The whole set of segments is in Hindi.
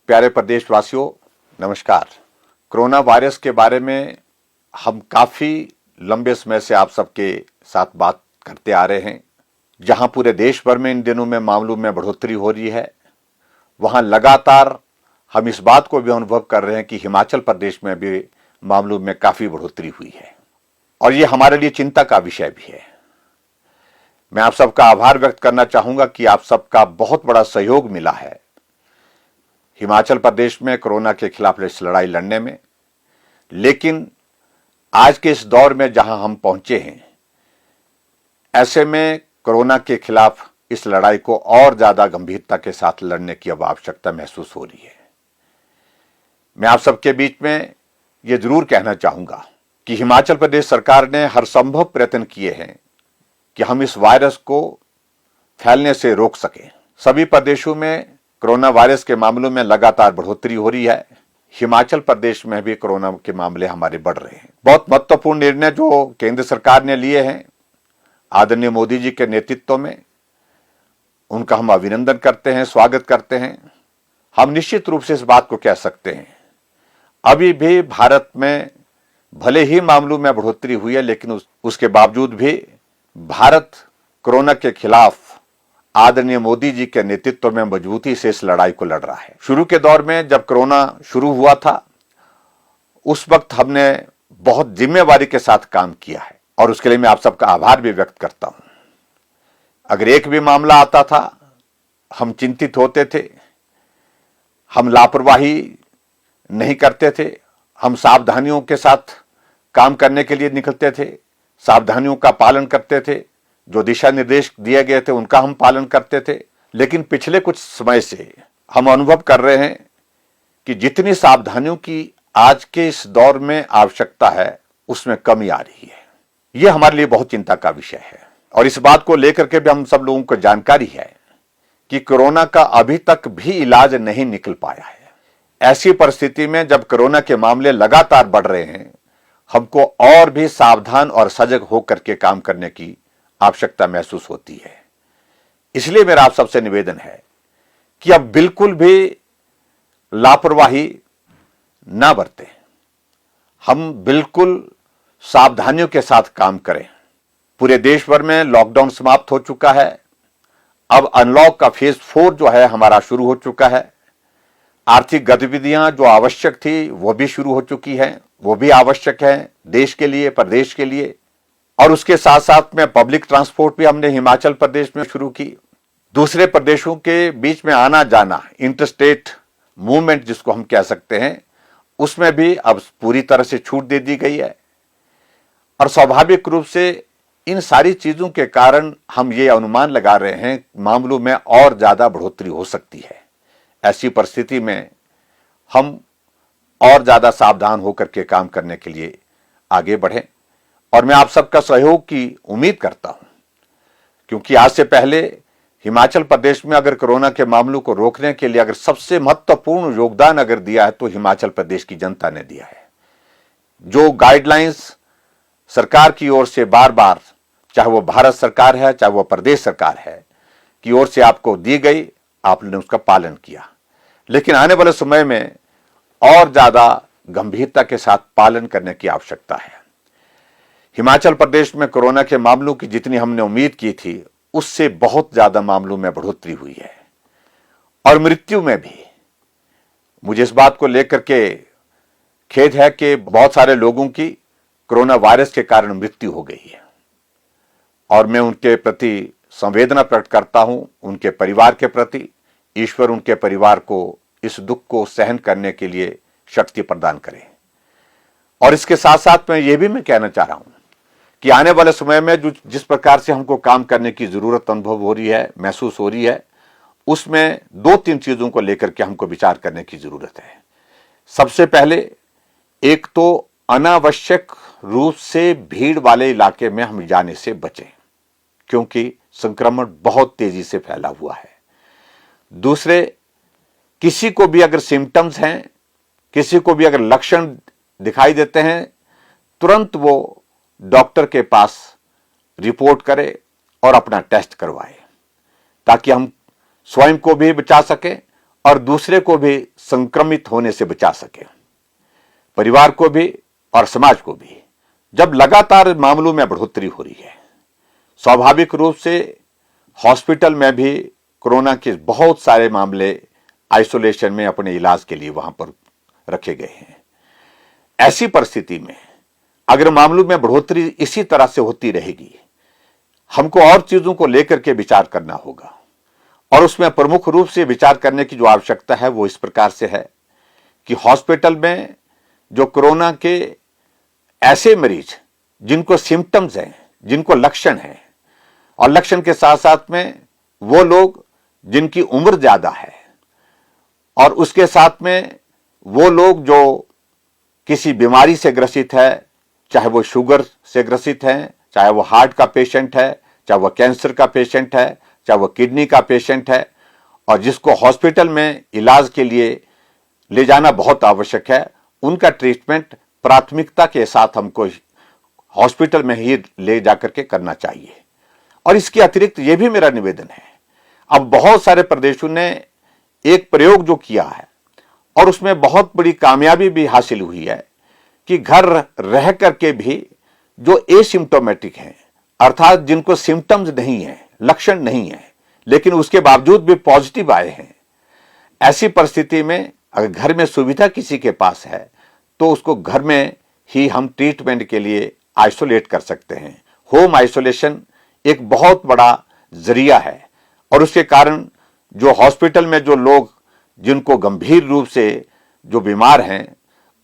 प्यारे प्रदेशवासियों, नमस्कार। कोरोना वायरस के बारे में हम काफ़ी लंबे समय से आप सबके साथ बात करते आ रहे हैं। जहां पूरे देश भर में इन दिनों में मामलों में बढ़ोतरी हो रही है, वहां लगातार हम इस बात को भी अनुभव कर रहे हैं कि हिमाचल प्रदेश में भी मामलों में काफ़ी बढ़ोतरी हुई है और ये हमारे लिए चिंता का विषय भी है। मैं आप सबका आभार व्यक्त करना चाहूंगा कि आप सबका बहुत बड़ा सहयोग मिला है हिमाचल प्रदेश में कोरोना के खिलाफ इस लड़ाई लड़ने में। लेकिन आज के इस दौर में जहां हम पहुंचे हैं, ऐसे में कोरोना के खिलाफ इस लड़ाई को और ज्यादा गंभीरता के साथ लड़ने की अब आवश्यकता महसूस हो रही है। मैं आप सबके बीच में यह जरूर कहना चाहूंगा कि हिमाचल प्रदेश सरकार ने हर संभव प्रयत्न किए हैं कि हम इस वायरस को फैलने से रोक सकें। सभी प्रदेशों में कोरोना वायरस के मामलों में लगातार बढ़ोतरी हो रही है। हिमाचल प्रदेश में भी कोरोना के मामले हमारे बढ़ रहे हैं। बहुत महत्वपूर्ण निर्णय जो केंद्र सरकार ने लिए हैं आदरणीय मोदी जी के नेतृत्व में, उनका हम अभिनंदन करते हैं, स्वागत करते हैं। हम निश्चित रूप से इस बात को कह सकते हैं, अभी भी भारत में भले ही मामलों में बढ़ोतरी हुई है, लेकिन उसके बावजूद भी भारत कोरोना के खिलाफ आदरणीय मोदी जी के नेतृत्व में मजबूती से इस लड़ाई को लड़ रहा है। शुरू के दौर में जब कोरोना शुरू हुआ था, उस वक्त हमने बहुत जिम्मेवारी के साथ काम किया है और उसके लिए मैं आप सबका आभार भी व्यक्त करता हूं। अगर एक भी मामला आता था, हम चिंतित होते थे, हम लापरवाही नहीं करते थे, हम सावधानियों के साथ काम करने के लिए निकलते थे, सावधानियों का पालन करते थे, जो दिशा निर्देश दिए गए थे उनका हम पालन करते थे। लेकिन पिछले कुछ समय से हम अनुभव कर रहे हैं कि जितनी सावधानियों की आज के इस दौर में आवश्यकता है, उसमें कमी आ रही है। यह हमारे लिए बहुत चिंता का विषय है और इस बात को लेकर के भी हम सब लोगों को जानकारी है कि कोरोना का अभी तक भी इलाज नहीं निकल पाया है। ऐसी परिस्थिति में जब कोरोना के मामले लगातार बढ़ रहे हैं, हमको और भी सावधान और सजग होकर के काम करने की आवश्यकता महसूस होती है। इसलिए मेरा आप सबसे निवेदन है कि अब बिल्कुल भी लापरवाही ना बरतें, हम बिल्कुल सावधानियों के साथ काम करें। पूरे देश भर में लॉकडाउन समाप्त हो चुका है। अब अनलॉक का फेज 4 जो है हमारा शुरू हो चुका है। आर्थिक गतिविधियां जो आवश्यक थी वो भी शुरू हो चुकी हैं, वो भी आवश्यक है देश के लिए, प्रदेश के लिए। और उसके साथ साथ में पब्लिक ट्रांसपोर्ट भी हमने हिमाचल प्रदेश में शुरू की। दूसरे प्रदेशों के बीच में आना जाना, इंटरस्टेट मूवमेंट जिसको हम कह सकते हैं, उसमें भी अब पूरी तरह से छूट दे दी गई है। और स्वाभाविक रूप से इन सारी चीजों के कारण हम ये अनुमान लगा रहे हैं मामलों में और ज्यादा बढ़ोतरी हो सकती है। ऐसी परिस्थिति में हम और ज्यादा सावधान होकर के काम करने के लिए आगे बढ़ें और मैं आप सबका सहयोग की उम्मीद करता हूं, क्योंकि आज से पहले हिमाचल प्रदेश में अगर कोरोना के मामलों को रोकने के लिए अगर सबसे महत्वपूर्ण योगदान अगर दिया है तो हिमाचल प्रदेश की जनता ने दिया है। जो गाइडलाइंस सरकार की ओर से बार बार, चाहे वो भारत सरकार है चाहे वो प्रदेश सरकार है, की ओर से आपको दी गई, आपने उसका पालन किया। लेकिन आने वाले समय में और ज्यादा गंभीरता के साथ पालन करने की आवश्यकता है। हिमाचल प्रदेश में कोरोना के मामलों की जितनी हमने उम्मीद की थी, उससे बहुत ज्यादा मामलों में बढ़ोतरी हुई है और मृत्यु में भी। मुझे इस बात को लेकर के खेद है कि बहुत सारे लोगों की कोरोना वायरस के कारण मृत्यु हो गई है और मैं उनके प्रति संवेदना प्रकट करता हूं, उनके परिवार के प्रति। ईश्वर उनके परिवार को इस दुख को सहन करने के लिए शक्ति प्रदान करे। और इसके साथ साथ में यह भी मैं कहना चाह रहा हूं कि आने वाले समय में जो जिस प्रकार से हमको काम करने की जरूरत अनुभव हो रही है, महसूस हो रही है, उसमें 2-3 चीजों को लेकर के हमको विचार करने की जरूरत है। सबसे पहले, एक तो अनावश्यक रूप से भीड़ वाले इलाके में हम जाने से बचें, क्योंकि संक्रमण बहुत तेजी से फैला हुआ है। दूसरे, किसी को भी अगर सिम्टम्स हैं, किसी को भी अगर लक्षण दिखाई देते हैं, तुरंत वो डॉक्टर के पास रिपोर्ट करे और अपना टेस्ट करवाए, ताकि हम स्वयं को भी बचा सकें और दूसरे को भी संक्रमित होने से बचा सके, परिवार को भी और समाज को भी। जब लगातार मामलों में बढ़ोतरी हो रही है, स्वाभाविक रूप से हॉस्पिटल में भी कोरोना के बहुत सारे मामले आइसोलेशन में अपने इलाज के लिए वहां पर रखे गए हैं। ऐसी परिस्थिति में अगर मामलों में बढ़ोतरी इसी तरह से होती रहेगी, हमको और चीजों को लेकर के विचार करना होगा। और उसमें प्रमुख रूप से विचार करने की जो आवश्यकता है वो इस प्रकार से है कि हॉस्पिटल में जो कोरोना के ऐसे मरीज जिनको सिम्टम्स हैं, जिनको लक्षण हैं, और लक्षण के साथ साथ में वो लोग जिनकी उम्र ज्यादा है, और उसके साथ में वो लोग जो किसी बीमारी से ग्रसित है, चाहे वो शुगर से ग्रसित है, चाहे वो हार्ट का पेशेंट है, चाहे वो कैंसर का पेशेंट है, चाहे वो किडनी का पेशेंट है, और जिसको हॉस्पिटल में इलाज के लिए ले जाना बहुत आवश्यक है, उनका ट्रीटमेंट प्राथमिकता के साथ हमको हॉस्पिटल में ही ले जाकर के करना चाहिए। और इसके अतिरिक्त यह भी मेरा निवेदन है, अब बहुत सारे प्रदेशों ने एक प्रयोग जो किया है और उसमें बहुत बड़ी कामयाबी भी हासिल हुई है कि घर रह करके भी जो एसिम्टोमेटिक हैं, अर्थात जिनको सिम्टम्स नहीं है, लक्षण नहीं है, लेकिन उसके बावजूद भी पॉजिटिव आए हैं, ऐसी परिस्थिति में अगर घर में सुविधा किसी के पास है तो उसको घर में ही हम ट्रीटमेंट के लिए आइसोलेट कर सकते हैं। होम आइसोलेशन एक बहुत बड़ा जरिया है, और उसके कारण जो हॉस्पिटल में जो लोग जिनको गंभीर रूप से जो बीमार हैं,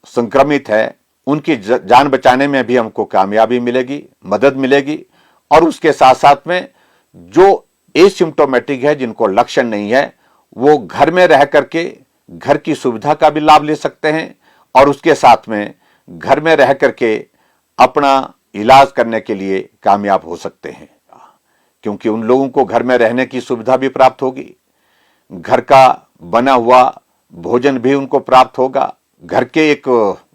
संक्रमित है, उनकी जान बचाने में भी हमको कामयाबी मिलेगी, मदद मिलेगी। और उसके साथ साथ में जो एसिम्टोमेटिक है, जिनको लक्षण नहीं है, वो घर में रह करके घर की सुविधा का भी लाभ ले सकते हैं, और उसके साथ में घर में रह करके अपना इलाज करने के लिए कामयाब हो सकते हैं, क्योंकि उन लोगों को घर में रहने की सुविधा भी प्राप्त होगी, घर का बना हुआ भोजन भी उनको प्राप्त होगा, घर के एक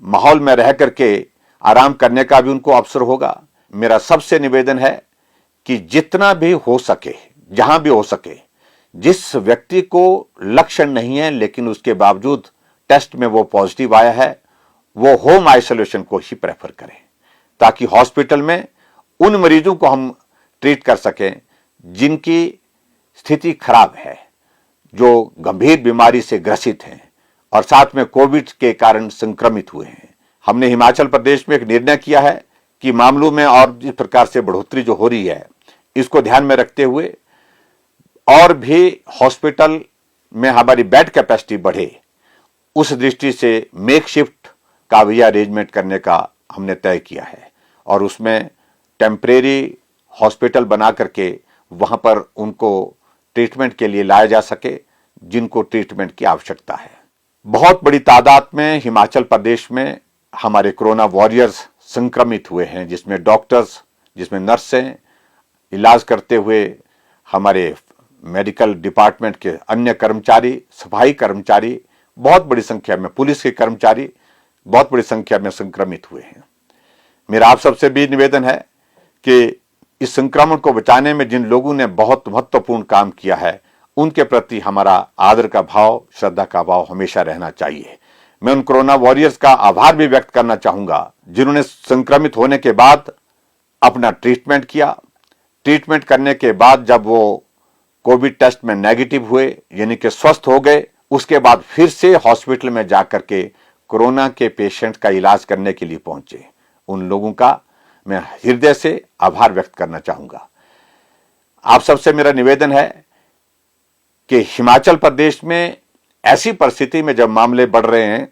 माहौल में रह करके आराम करने का भी उनको अवसर होगा। मेरा सबसे निवेदन है कि जितना भी हो सके, जहां भी हो सके, जिस व्यक्ति को लक्षण नहीं है लेकिन उसके बावजूद टेस्ट में वो पॉजिटिव आया है, वो होम आइसोलेशन को ही प्रेफर करें, ताकि हॉस्पिटल में उन मरीजों को हम ट्रीट कर सकें जिनकी स्थिति खराब है, जो गंभीर बीमारी से ग्रसित हैं और साथ में कोविड के कारण संक्रमित हुए हैं। हमने हिमाचल प्रदेश में एक निर्णय किया है कि मामलों में और इस प्रकार से बढ़ोतरी जो हो रही है, इसको ध्यान में रखते हुए और भी हॉस्पिटल में हमारी बेड कैपेसिटी बढ़े, उस दृष्टि से मेक शिफ्ट का भी अरेंजमेंट करने का हमने तय किया है, और उसमें टेम्परेरी हॉस्पिटल बना करके वहां पर उनको ट्रीटमेंट के लिए लाया जा सके जिनको ट्रीटमेंट की आवश्यकता है। बहुत बड़ी तादाद में हिमाचल प्रदेश में हमारे कोरोना वॉरियर्स संक्रमित हुए हैं, जिसमें डॉक्टर्स, जिसमें नर्सें, इलाज करते हुए हमारे मेडिकल डिपार्टमेंट के अन्य कर्मचारी, सफाई कर्मचारी, बहुत बड़ी संख्या में पुलिस के कर्मचारी बहुत बड़ी संख्या में संक्रमित हुए हैं। मेरा आप सबसे भी निवेदन है कि इस संक्रमण को बचाने में जिन लोगों ने बहुत महत्वपूर्ण काम किया है, उनके प्रति हमारा आदर का भाव, श्रद्धा का भाव हमेशा रहना चाहिए। मैं उन कोरोना वॉरियर्स का आभार भी व्यक्त करना चाहूंगा जिन्होंने संक्रमित होने के बाद अपना ट्रीटमेंट किया। ट्रीटमेंट करने के बाद जब वो कोविड टेस्ट में नेगेटिव हुए, यानी कि स्वस्थ हो गए, उसके बाद फिर से हॉस्पिटल में जाकर के कोरोना के पेशेंट का इलाज करने के लिए पहुंचे, उन लोगों का मैं हृदय से आभार व्यक्त करना चाहूंगा। आप सबसे मेरा निवेदन है कि हिमाचल प्रदेश में ऐसी परिस्थिति में जब मामले बढ़ रहे हैं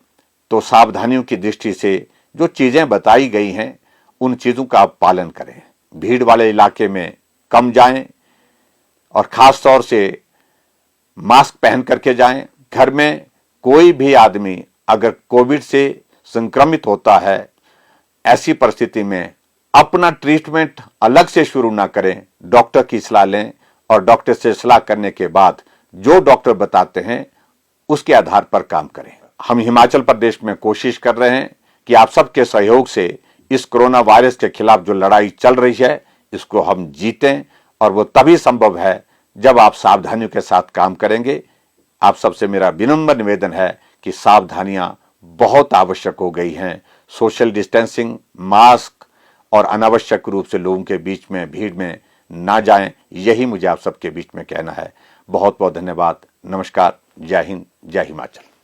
तो सावधानियों की दृष्टि से जो चीजें बताई गई हैं उन चीजों का आप पालन करें। भीड़ वाले इलाके में कम जाएं और खास तौर से मास्क पहन करके जाएं। घर में कोई भी आदमी अगर कोविड से संक्रमित होता है, ऐसी परिस्थिति में अपना ट्रीटमेंट अलग से शुरू ना करें, डॉक्टर की सलाह लें और डॉक्टर से सलाह करने के बाद जो डॉक्टर बताते हैं उसके आधार पर काम करें। हम हिमाचल प्रदेश में कोशिश कर रहे हैं कि आप सबके सहयोग से इस कोरोना वायरस के खिलाफ जो लड़ाई चल रही है इसको हम जीतें, और वो तभी संभव है जब आप सावधानियों के साथ काम करेंगे। आप सबसे मेरा विनम्र निवेदन है कि सावधानियां बहुत आवश्यक हो गई हैं। सोशल डिस्टेंसिंग, मास्क और अनावश्यक रूप से लोगों के बीच में भीड़ में ना जाएं, यही मुझे आप सबके बीच में कहना है। बहुत बहुत धन्यवाद। नमस्कार। जय हिंद, जय हिमाचल।